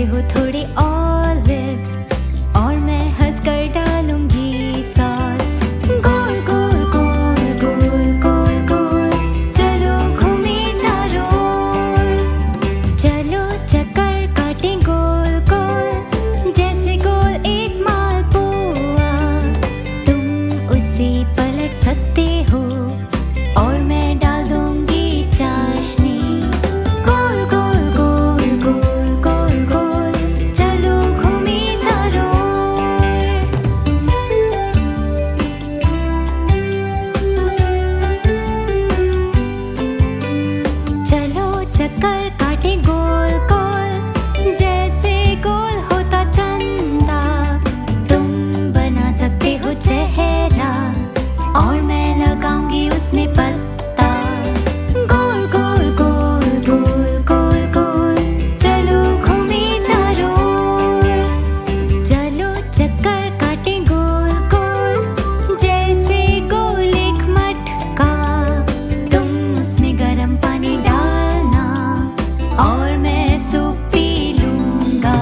हो थोड़े ऑलिव्स और मैं हंसकर डालूंगी सॉस। गोल गोल गोल गोल गोल गोल चलो घूमे चारों ओर। चलो चक्कर काटें गोल गोल जैसे गोल एक मालपुआ। तुम उसे पलट सकते हो और मैं डाल दूंगी चाशनी। गोल गोल गोल गोल गोल गोल चलो घूमे चारों ओर। चलो चक्कर काटे गोल गोल जैसे गोल होता चंदा। तुम बना सकते हो चेहरा और मैं लगाऊंगी उसमें पत्ता। गोल गोल गोल गोल गोल गोल चलो घूमे चारों ओर। चलो चक्कर काटे गोल गोल जैसे गोल एक मटका। तुम उसमें गरम पानी डालना और मैं सूप पी लूंगा।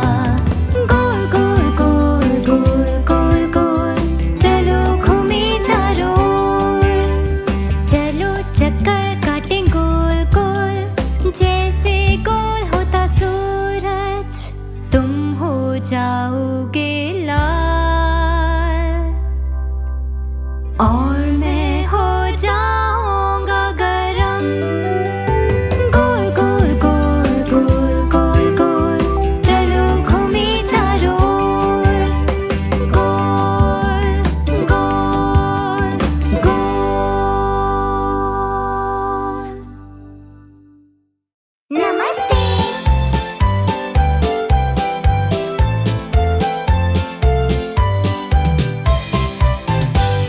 गोल गोल गोल गोल गोल गोल चलो घूमे चारों ओर। चलो चक्कर काटे गोल गोल जैसे गोल होता सूरज। तुम हो जाओगे लाल और मैं हो जाऊंगा गरम। गोल गोल गोल गोल गोल गोल चलो घूमे चारों ओर। गोल गोल गोल। नमस्ते।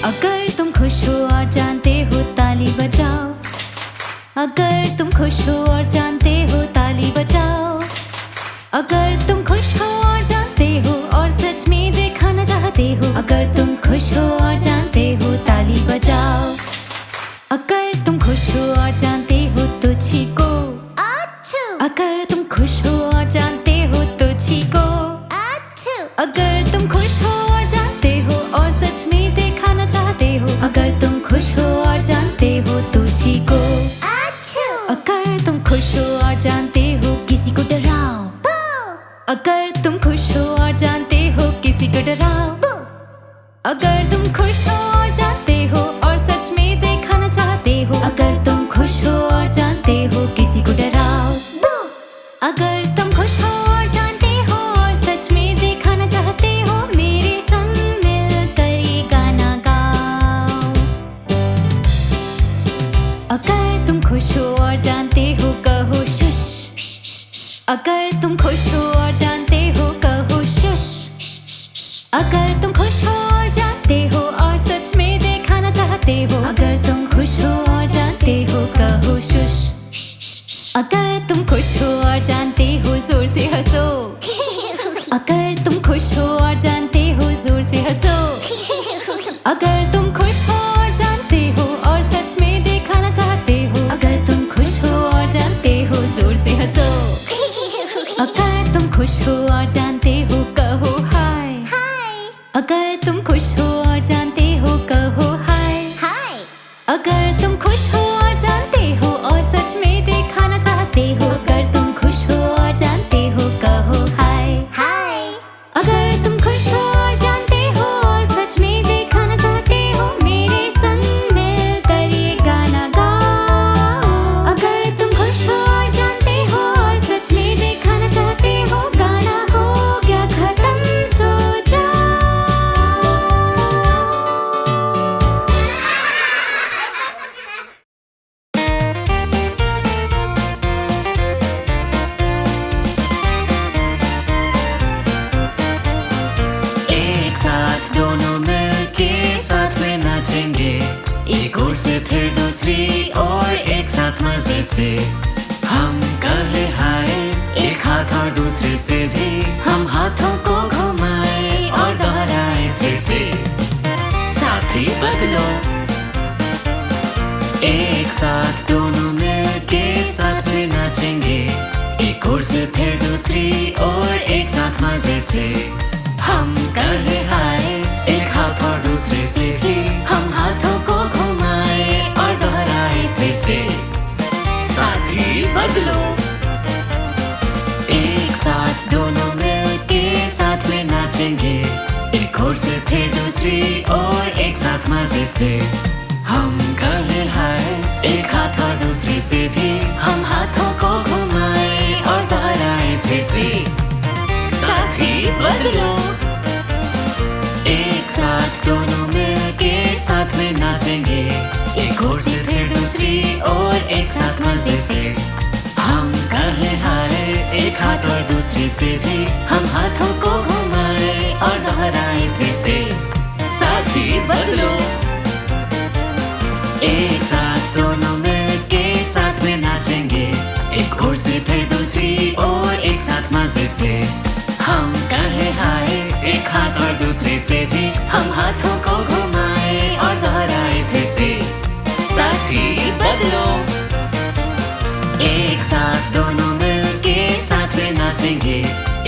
अगर तुम खुश हो और जानते हो ताली बजाओ। अगर तुम खुश हो और जानते हो ताली बजाओ। अगर तुम खुश हो और जानते हो और सच में दिखाना चाहते हो। अगर तुम खुश हो और जानते हो ताली बजाओ। अगर तुम खुश हो और जानते हो तो छीको। अगर तुम खुश हो और जानते हो तो छीको। अगर तुम खुश हो और जानते हो और सच में दिखाना चाहते हो। अगर तुम खुश हो और जानते हो तो छीको। अगर तुम खुश हो और जानते हो किसी को डराओ। अगर तुम खुश हो और जानते हो किसी को डराओ। अगर तुम खुश हो और जानते हो और सच में दिखाना चाहते हो। अगर तुम खुश हो और जानते हो किसी को डराओ। अगर तुम खुश हो और जानते हो और सच में दिखाना चाहते हो। मेरे संग मिलकर ये गाना गाओ। अगर तुम खुश हो और जानते हो कहो शुश। अगर तुम खुश हो और जानते हो कहो शुश। अगर तुम खुश हो और जानते हो और सच में दिखाना चाहते हो। अगर तुम खुश हो और जानते हो कहो शुश। अगर तुम खुश हो और जानते हो जोर से हंसो। अगर तुम खुश हो और जानते हो जोर से हंसो। अगर तुम खुश हो और जानते हो और सच में दिखाना चाहते हो। अगर तुम खुश हो और जानते हो जोर से हंसो। अगर तुम खुश हो और जानते हो कहो हाय। अगर तुम खुश हो और जानते हो कहो हाय। अगर तुम खुश हो और जानते हो और सच में दिखाना चाहते हो। अगर तुम खुश हो और जानते हो कहो हाय। अगर तुम खुश हो और जानते हो और सच में दिखाना चाहते हो। मेरे संग मिलकर ये गाना गाओ। अगर तुम खुश हो और जानते हो और सच में दिखाना चाहते हो। गाना हो गया खत्म सो जाओ। एक साथ दोनों मिलके साथ में नाचेंगे। एक ओर से फिर दूसरी और एक साथ मजे से हम कहे हाय। एक हाथ और दूसरे से भी हम हाथों को घुमाए और दोहराए फिर से। साथी बदलो। एक साथ दोनों मिलके साथ में नाचेंगे। एक एक ओर से फिर दूसरी ओर एक साथ मजे से हम कहे हाय। एक हाथ और दूसरे से भी हम हाथों को घुमाए और दोहराए फिर से। साथी बदलो, एक साथ दोनों मिलके साथ में नाचेंगे। एक ओर से फिर दूसरी ओर एक साथ मजे से हम कहे हाय। एक हाथ और दूसरे से भी हम हाथों को घुमाए और दोहराए फिर से। साथी बदलो, एक साथ दोनों मिलके साथ में नाचेंगे। एक ओर से फिर दूसरी ओर एक साथ मजे से हम कहे हाय। एक हाथ और दूसरे से भी हम हाथों को घुमाए और दोहराए फिर से। साथी बदलो, एक साथ दोनों मिलके साथ में नाचेंगे। एक ओर से फिर दूसरी ओर एक साथ मजे से हम कहे हाय। एक हाथ और दूसरे से भी हम हाथों को घुमाए और दोहराए फिर से। साथी बदलो, एक साथ दोनों मिलके साथ में नाचेंगे।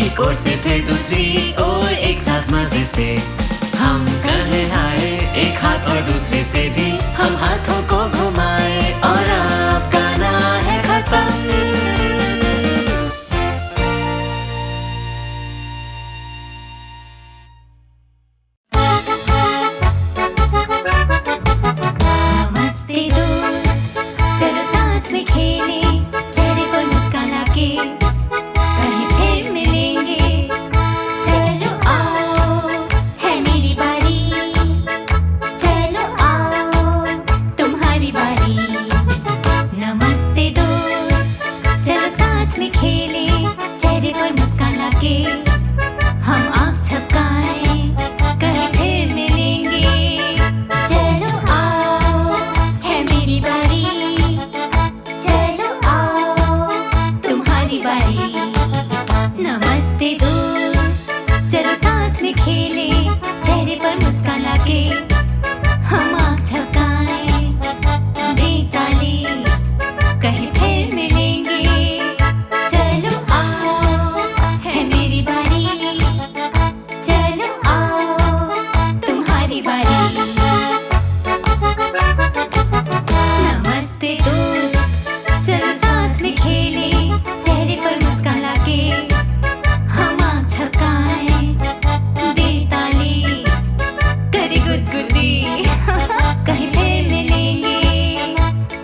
एक ओर से फिर दूसरी ओर एक साथ मजे से हम कहे हाय। एक हाथ और दूसरे से भी हम हाथों को घुमाए और अब गाना है खत्म। नमस्ते दोस्त, चलो साथ में खेले, चेहरे पर मुस्कान आके कहीं फिर मिलेंगे। चलो आओ, है मेरी बारी, चलो आओ तुम्हारी बारी। नमस्ते दोस्त, चलो साथ में खेले, चेहरे पर मुस्कान आके हम आँख झपकाएं, कहीं फिर मिलेंगे। चलो आओ, है मेरी बारी, चलो आओ तुम्हारी बारी। नमस्ते दोस्त, चलो साथ में खेले, चेहरे पर मुस्कान आके हम आँख झपकाएं, दें ताली, कहीं फिर मिलेंगे। चलो आओ, है मेरी बारी, चलो आओ तुम्हारी बारी। नमस्ते दोस्त, चलो साथ में खेले, चेहरे पर मुस्कान लाके हम आँख झपकाएं, दें ताली, करे गुदगुदी, कहीं फिर मिलेंगे।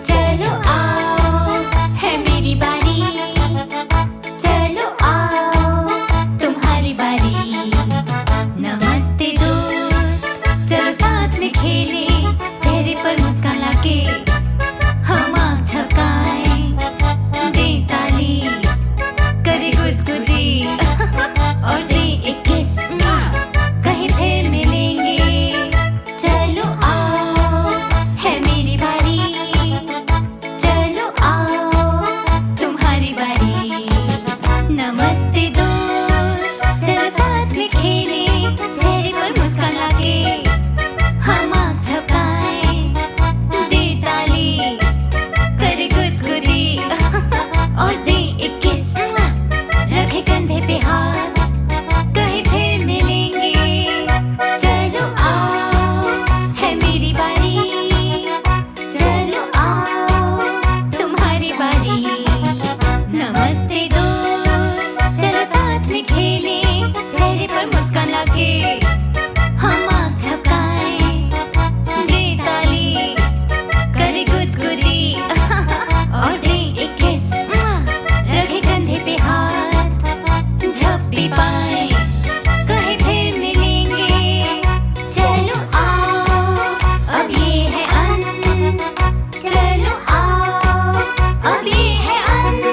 चलो आओ, है मेरी बारी, चलो आओ तुम्हारी बारी। नमस्ते दोस्त, चलो साथ में खेले, चेहरे पर मुस्कान लाके हम आँख झपकाएं, दें ताली, करे गुदगुदी और दें एक किस, कहीं फिर मिलेंगे। चलो आओ, है मेरी बारी, चलो आओ तुम्हारी बारी। नमस्ते दोस्त, चलो साथ में खेले, चेहरे पर मुस्कान लाके हम आँख झपकाएं, दें ताली, करे गुदगुदी और दें एक किस, रखे कंधे पे हाथ, कहीं फिर मिलेंगे। चलो आओ, है मेरी बारी, चलो आओ तुम्हारी बारी। नमस्ते दोस्त, चलो साथ में खेले, चेहरे पर मुस्कान लाके हम आँख झपकाएं, दें ताली, करे गुदगुदी और दें एक किस, रखे कंधे पे हाथ, झप भी पाए, कहीं फिर मिलेंगे। चलो आओ, अब ये है अंत, चलो आओ, अब ये है अंत।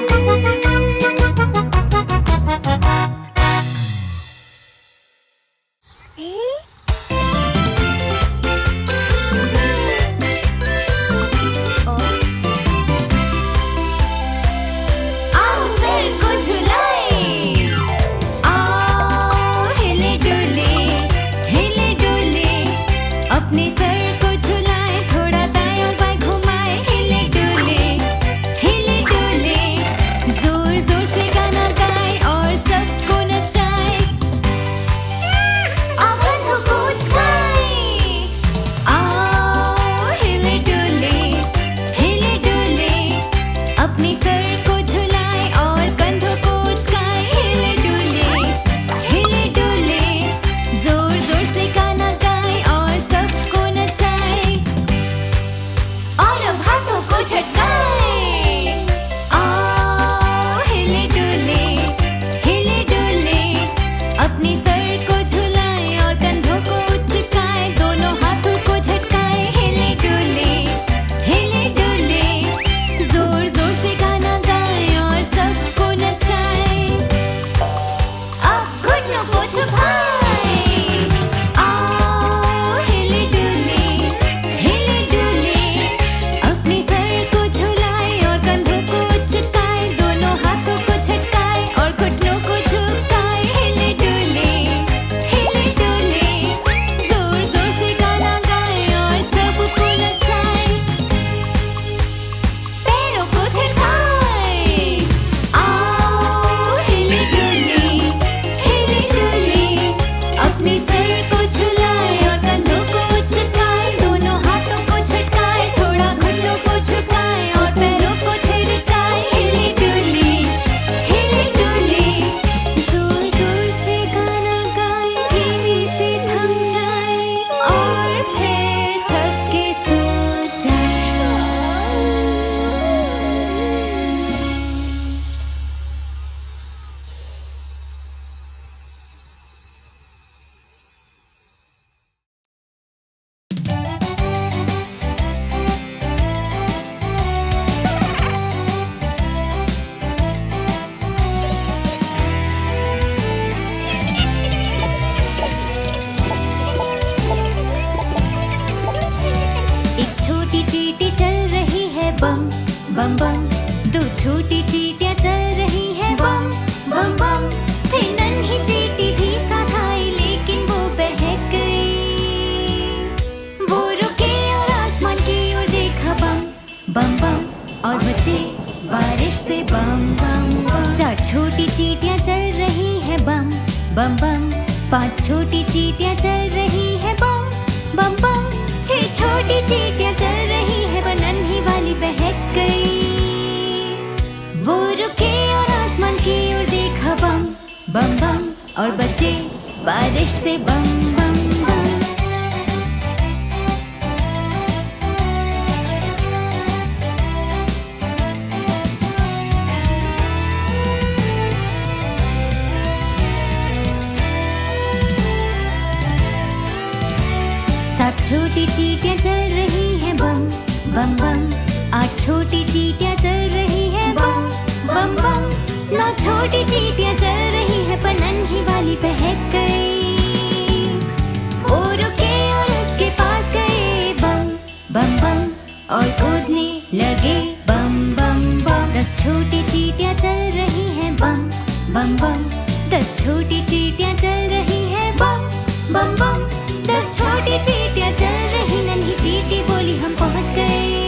आओ सिर को झुलाए, आओ बम बम। दो छोटी चींटियां चल रही हैं बम बम बम। फिर नन्ही चींटी भी साथ आई लेकिन वो बहक गई। वो रुके और आसमान की ओर देखा बम बम बम। और बचे बारिश से बम बम बम। चार छोटी चींटियां चल रही हैं बम बम बम। पांच छोटी चींटियां चल रही हैं बम बम बम। छह छोटी चींटियां चल रही हैं पर नन्ही वाली बहक गई। वो रुके और आसमान की ओर देखा बम बम बम। और बचे बारिश से बम बम बम। सात छोटी चींटियां चल रही हैं बम बम बम। आठ छोटी चींटियां चल रही हैं बम बम बम। नौ छोटी चींटियां चल रही हैं पर नन्ही वाली बहक गई। वो रुके और उसके पास गए बम बम बम। और कूदने लगे बम बम बम। 10 छोटी चींटियां चल रही हैं बम बम बम। 10 छोटी चींटियां चल रही हैं बम बम बम। 10 छोटी चींटियां चल रही। नन्ही चींटी बोली हम पहुंच गए।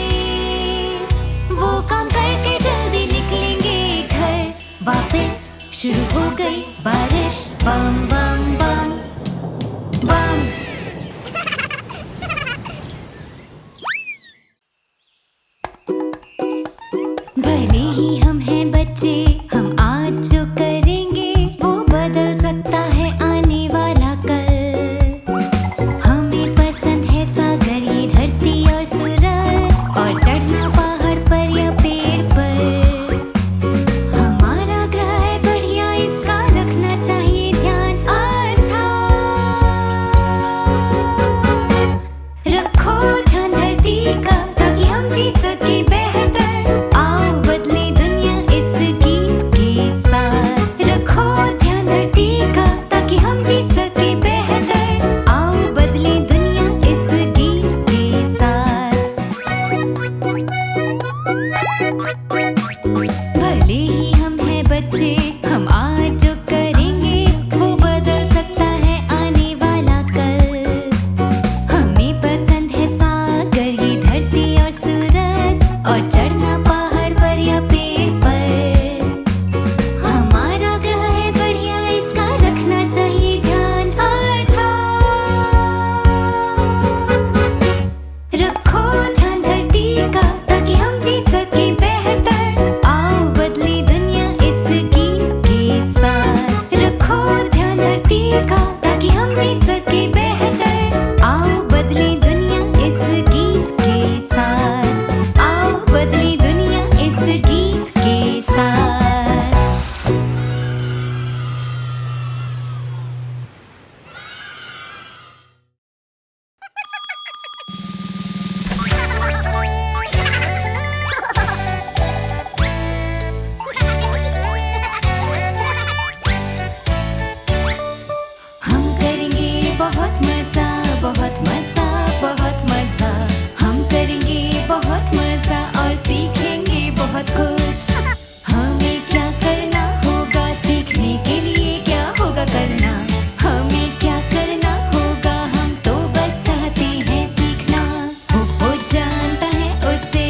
वो काम करके जल्दी निकलेंगे घर वापस। शुरू हो गई बारिश बम बम बम बम। भले ही हम हैं बच्चे, हम आज जो करेंगे वो बदल सकता है आने वाला कल। हमें पसंद है सागर, ये धरती और सूरज, और चढ़ना पहाड़ पर या पेड़ पर। हमारा ग्रह है बढ़िया, इसका रखना चाहिए ध्यान। अच्छा रखो ध्यान धरती का ताकि हम जी सके बेहतर। आओ बदले दुनिया इस गीत के साथ। रखो ध्यान धरती का ताकि हम जी सके बेहतर। आओ बदले दुनिया इस गीत के साथ। भले ही हम हैं बच्चे, हम आज जो करेंगे वो बदल सकता है आने वाला कल। हमें पसंद है सागर, ये धरती और सूरज, और चढ़ना पहाड़ पर या पेड़ पर। हमारा ग्रह है बढ़िया, इसका रखना चाहिए ध्यान। अच्छा रखो ध्यान धरती का ताकि हम जी सके बेहतर। आओ बदले दुनिया इस गीत के साथ। रखो ध्यान धरती का ताकि हम जी सके बेहतर। आओ बदले दुनिया इस गीत के साथ। आओ बदले दुनिया इस गीत के साथ। हम करेंगे बहुत मजा, बहुत मजा, बहुत मजा। हम करेंगे बहुत मजा और सीखेंगे बहुत कुछ। हमें क्या करना होगा, सीखने के लिए क्या होगा करना। हमें क्या करना होगा, हम तो बस चाहते हैं सीखना। वो जानता है उसे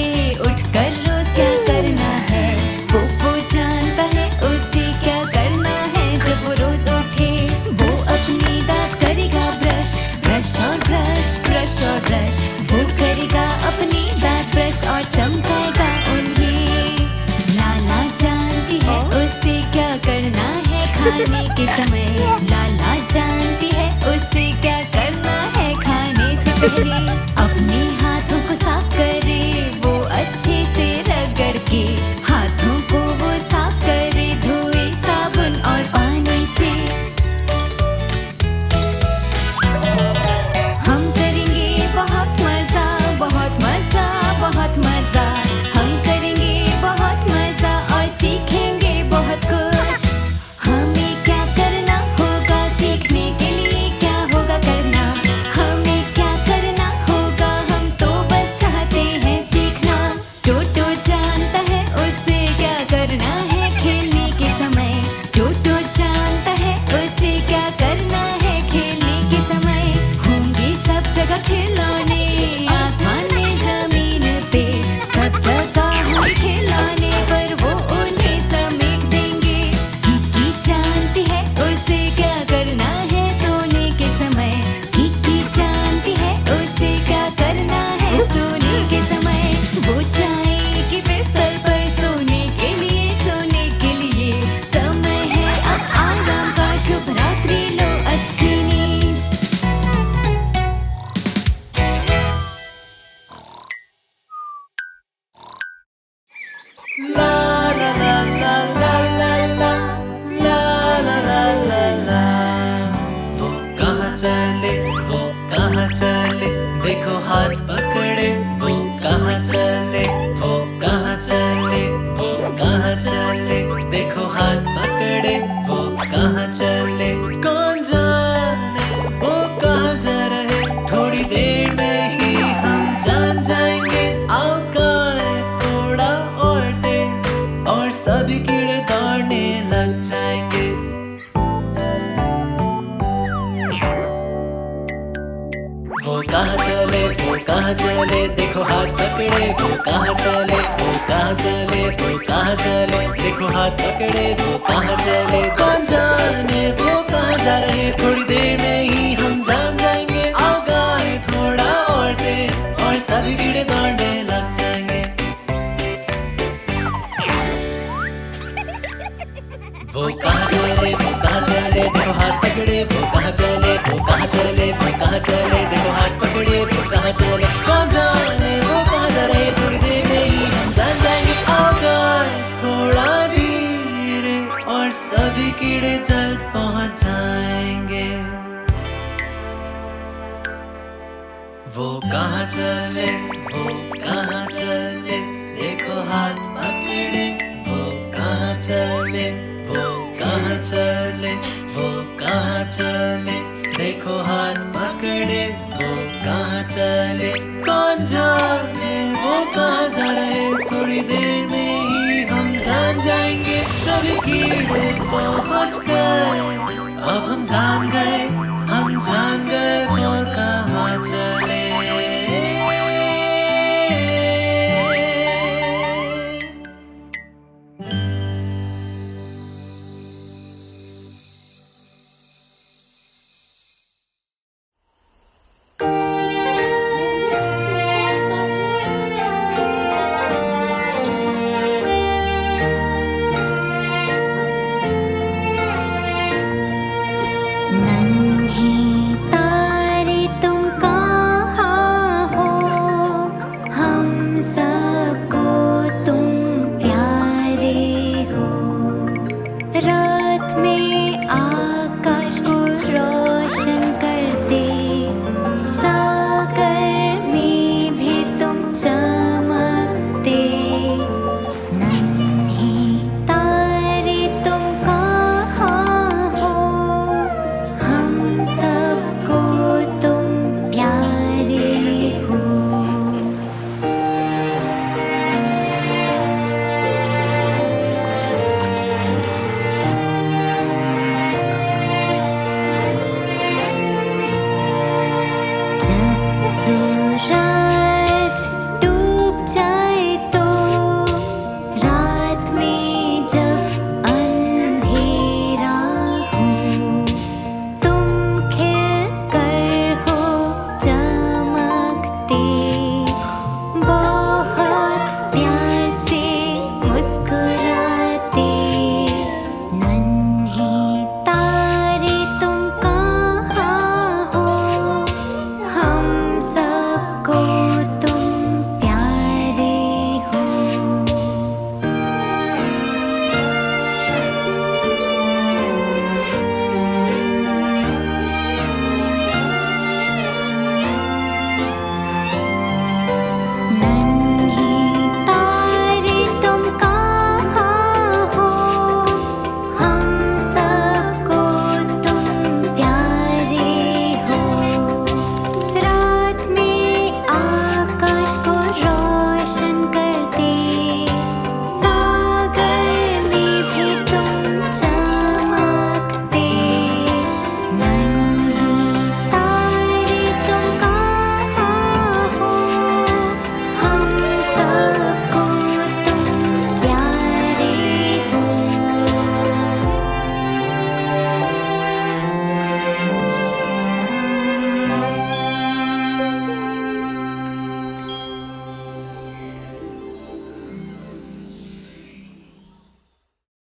उठकर रोज क्या करना है। वो जानता है उसे क्या करना है जब वो रोज उठे। वो अपनी दांत करेगा ब्रश, ब्रश और ब्रश, ब्रश और ब्रश। वो करेगा अपनी दांत ब्रश और चमकाएगा उन्हें। लाला जानती है उसे क्या करना है खाने के समय। लाला जानती है उसे क्या करना है खाने से पहले। अपने हाथों को साफ करे वो अच्छे से रगड़ के। हाथों को वो साफ करे धोए साबुन और पानी से। हम करेंगे बहुत मजा, बहुत मजा, बहुत मजा। हम करेंगे बहुत मजा और सीखेंगे बहुत कुछ। हमें क्या करना होगा, सीखने के लिए क्या होगा करना। हमें क्या करना होगा, हम देखो हाथ पकड़े वो कहाँ चले, वो कहाँ चले, वो कहाँ चले। देखो हाथ पकड़े वो कहाँ चले, कौन जाने वो कहाँ जा रहे। थोड़ी देर में ही हम जान जाएंगे। आओ गाएं थोड़ा और तेज, और सभी कीड़े दौड़ने लग जाएंगे। वो कहाँ चले, वो कहाँ चले, देखो हाथ पकड़े वो कहाँ चले, वो कहाँ चले, वो कहाँ चले। देखो हाथ पकड़े वो कहाँ चले, कौन जाने वो कहाँ जा रहे। थोड़ी देर में ही हम जान जाएंगे। आओ गाएं थोड़ा और तेज, और सभी कीड़े दौड़ने लग जाएंगे। वो कहाँ चले, वो कहाँ चले, देखो हाथ पकड़े वो कहाँ चले, वो कहाँ चले, वो कहाँ चले। देखो हाथ पकड़े वो कहाँ चले, कौन जाने वो कहाँ जा रहे। थोड़ी देर में ही हम जान जाएंगे। आओ गाएं थोड़ा धीरे, और सभी कीड़े जल्द पहुँच जाएंगे। वो कहाँ चले, वो कहाँ चले, देखो हाथ पकड़े वो कहाँ चले, वो कहाँ चले, वो कहाँ चले। देखो हाथ पकड़े वो कहाँ चले, कौन जाने वो कहाँ जा रहे। थोड़ी देर में ही हम जान जाएंगे। सभी कीड़े पहुँच गए।